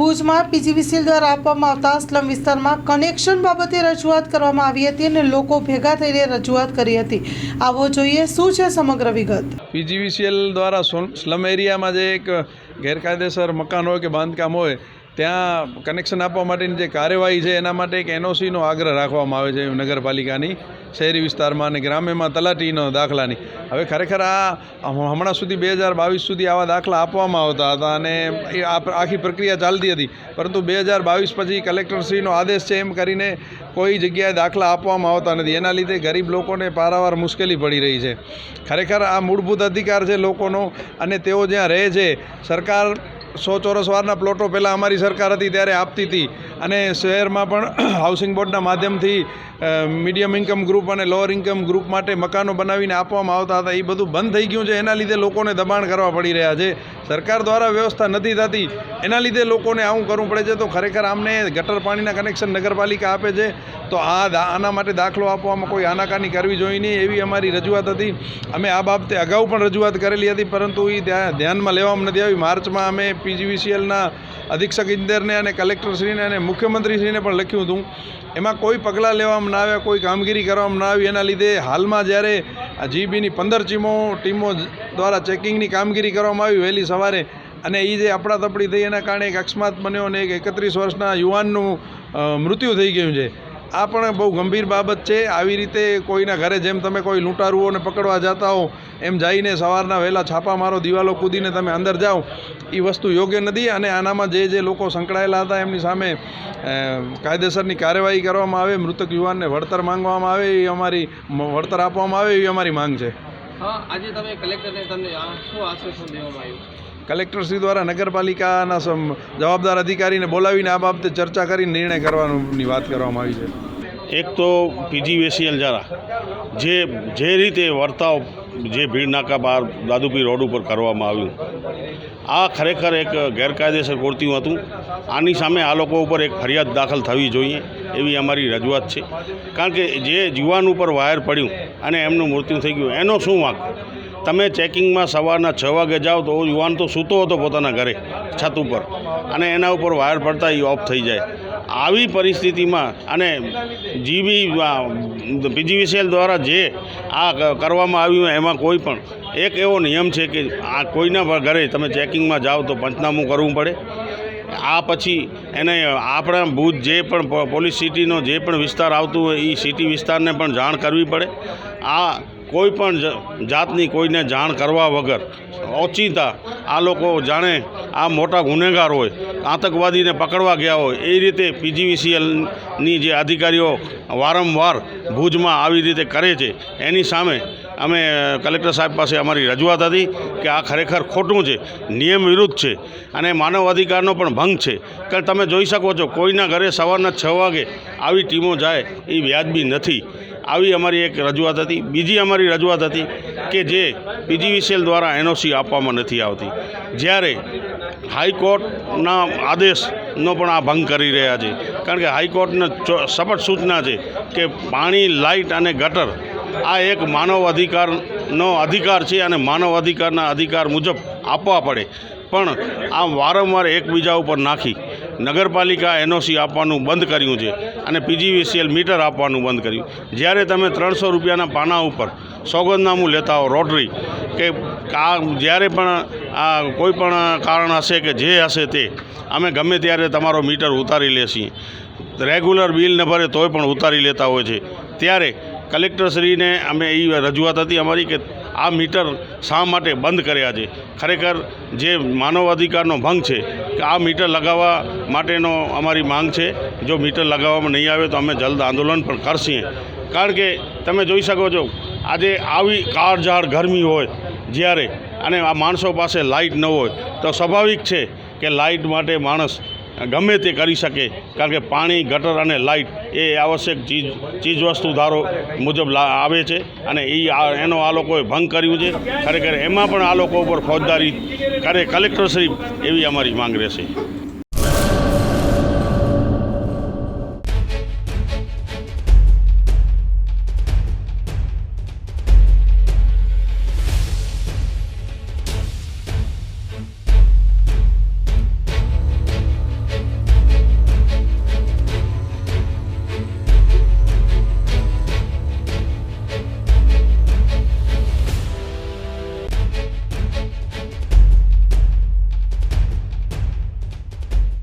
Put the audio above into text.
ભુજમાં પીજીવીસીએલ દ્વારા આપવામાં આવતા સ્લમ વિસ્તારમાં કનેક્શન બાબતે રજૂઆત કરવામાં આવી હતી અને લોકો ભેગા થઈને રજૂઆત કરી હતી। આવો જોઈએ શું છે સમગ્ર વિગત। પીજીવીસીએલ દ્વારા સ્લમ એરિયામાં જે એક ગેરકાયદેસર મકાન હોય કે બાંધકામ હોય ત્યાં કનેક્શન આપવા માટેની જે કાર્યવાહી છે એના માટે એક એનઓસીનો આગ્રહ રાખવામાં આવે છે નગરપાલિકાની શહેરી વિસ્તારમાં અને ગ્રામ્યમાં તલાટીનો દાખલાની। હવે ખરેખર આ હમણાં સુધી 2022 સુધી આવા દાખલા આપવામાં આવતા હતા અને એ આખી પ્રક્રિયા ચાલતી હતી, પરંતુ 2022 પછી કલેક્ટરશ્રીનો આદેશ છે એમ કરીને કોઈ જગ્યાએ દાખલા આપવામાં આવતા નથી। એના લીધે ગરીબ લોકોને પારાવાર મુશ્કેલી પડી રહી છે। ખરેખર આ મૂળભૂત અધિકાર છે લોકોનો અને તેઓ જ્યાં રહે છે, સરકાર 100 ચોરસ વારના પ્લોટો પહેલાં અમારી સરકાર હતી ત્યારે આપતી હતી અને શહેરમાં પણ હાઉસિંગ બોર્ડના માધ્યમથી મીડિયમ ઇન્કમ ગ્રુપ અને લોઅર ઇન્કમ ગ્રુપ માટે મકાનો બનાવીને આપવામાં આવતા હતા। એ બધું બંધ થઈ ગયું છે। એના લીધે લોકોને દબાણ કરવા પડી રહ્યા છે। સરકાર દ્વારા વ્યવસ્થા નથી થતી, એના લીધે લોકોને આવું કરવું પડે છે। તો ખરેખર આમને ગટર પાણીના કનેક્શન નગરપાલિકા આપે છે, તો આના માટે દાખલો આપવામાં કોઈ આનાકાની કરવી જોઈએ નહીં, એવી અમારી રજૂઆત હતી। અમે આ બાબતે અગાઉ પણ રજૂઆત કરેલી હતી, પરંતુ એ ધ્યાનમાં લેવામાં નથી આવી। માર્ચમાં અમે પીજીવીસીએલના અધિક્ષક ઇજનેરને અને કલેક્ટરશ્રીને અને મુખ્યમંત્રીશ્રીને પણ લખ્યું હતું। એમાં કોઈ પગલાં લેવામાં ના આવ્યા, કોઈ કામગીરી કરવામાં ના આવી। એના લીધે હાલમાં જ્યારે જીબીની 15 ટીમો દ્વારા ચેકિંગની કામગીરી કરવામાં આવી વહેલી સવારે, અને એ જે અફડાતફડી થઈ એના કારણે એક અકસ્માત બન્યો અને એક 31 વર્ષના યુવાનનું મૃત્યુ થઈ ગયું છે। આ પણ બહુ ગંભીર બાબત છે। આવી રીતે કોઈના ઘરે જેમ તમે કોઈ લૂંટારુઓને પકડવા જતા હો એમ જઈને સવારના વહેલા છાપા મારો, દિવાલો કૂદીને તમે અંદર જાઓ, એ વસ્તુ યોગ્ય નથી। અને આનામાં જે લોકો સંકળાયેલા હતા એમની સામે કાયદેસરની કાર્યવાહી કરવામાં આવે, મૃતક યુવાનને વળતર માંગવામાં આવે, એ અમારી વળતર આપવામાં આવે એવી અમારી માંગ છે। આજે તમે કલેક્ટરને તમને શું આશ્વાસન દેવામાં આવ્યું? કલેક્ટરશ્રી દ્વારા નગરપાલિકાના જવાબદાર અધિકારીને બોલાવીને આ બાબતે ચર્ચા કરીને નિર્ણય કરવાની વાત કરવામાં આવી છે। એક તો પીજીવીસીએલ દ્વારા જે રીતે વર્તાવ જે ભીડ નાકા બહાર દાદુપીર રોડ ઉપર કરવામાં આવ્યું, આ ખરેખર એક ગેરકાયદેસર કૃત્યું હતું। આની સામે આ લોકો ઉપર એક ફરિયાદ દાખલ થવી જોઈએ એવી અમારી રજૂઆત છે। કારણ કે જે યુવાન ઉપર વાયર પડ્યું અને એમનું મૃત્યુ થઈ ગયું, એનો શું વાંક? તમે ચેકિંગમાં સવારના 6 વાગે જાઓ તો યુવાન તો સૂતો હતો પોતાના ઘરે છત ઉપર, અને એના ઉપર વાયર પડતા એ ઓફ થઈ જાય। આવી પરિસ્થિતિમાં અને પીજીવીસીએલ દ્વારા જે આ કરવામાં આવ્યું એમાં કોઈ પણ એક એવો નિયમ છે કે આ કોઈના ઘરે તમે ચેકિંગમાં જાઓ તો પંચનામું કરવું પડે। આ પછી એને આપણા ભુજ જે પણ પોલીસ સિટીનો જે પણ વિસ્તાર આવતું હોય એ સિટી વિસ્તારને પણ જાણ કરવી પડે। આ કોઈ પણ જાતની કોઈને જાણ કરવા વગર ઓચિંતા આ લોકો જાણે આ મોટા ગુનેગાર હોય, આતંકવાદીને પકડવા ગયા હોય એ રીતે પીજીવીસીએલની જે અધિકારીઓ વારંવાર ભુજમાં આવી રીતે કરે છે, એની સામે અમે કલેક્ટર સાહેબ પાસે અમારી રજૂઆત હતી કે આ ખરેખર ખોટું છે, નિયમ વિરુદ્ધ છે અને માનવ અધિકારનો પણ ભંગ છે। કે તમે જોઈ શકો છો કોઈના ઘરે સવારના 6 વાગે આવી ટીમો જાય એ વ્યાજબી નથી। આવી અમારી એક રજૂઆત હતી। બીજી અમારી રજૂઆત હતી કે જે પીજીવીસીએલ દ્વારા એનઓસી આપવામાં નથી આવતી, જ્યારે હાઈકોર્ટના આદેશનો પણ આ ભંગ કરી રહ્યા છે। કારણ કે હાઈકોર્ટની સપટ સૂચના છે કે પાણી, લાઇટ અને ગટર આ એક માનવ અધિકારનો અધિકાર છે અને માનવ અધિકારના અધિકાર મુજબ આપવા પડે, પણ આ વારંવાર એકબીજા ઉપર નાખી નગરપાલિકા એનઓસી આપવાનું બંધ કર્યું છે અને પીજીવીસીએલ મીટર આપવાનું બંધ કર્યું। જ્યારે તમે 300 રૂપિયાના પાના ઉપર સોગંદનામું લેતા હો રોટરી કે આ જ્યારે પણ આ કોઈ પણ કારણ હશે કે જે હશે તે અમે ગમે ત્યારે તમારો મીટર ઉતારી લેશી, રેગ્યુલર બિલ ન ભરે તોય પણ ઉતારી લેતા હોય છે। ત્યારે કલેક્ટરશ્રીને અમે એ રજૂઆત હતી અમારી કે આ મીટર શા માટે બંધ કર્યા છે? ખરેખર જે માનવ અધિકારનો ભંગ છે કે આ મીટર લગાવવા માટેનો અમારી માંગ છે। જો મીટર લગાવવામાં નહીં આવે તો અમે જલ્દ આંદોલન પણ કરશું। કારણ કે તમે જોઈ શકો છો આજે આવી કાળઝાળ ગરમી હોય જ્યારે, અને આ માણસો પાસે લાઇટ ન હોય તો સ્વાભાવિક છે કે લાઇટ માટે માણસ ગમે તે કરી શકે। કારણ કે પાણી, ગટર અને લાઇટ એ આવશ્યક ચીજ વસ્તુ ધારો મુજબ આવે છે અને એનો આ લોકોએ ભંગ કર્યું છે। ખરેખર એમાં પણ આ લોકો ઉપર ફોજદારી કરે કલેક્ટરશ્રી એવી અમારી માંગ રહેશે।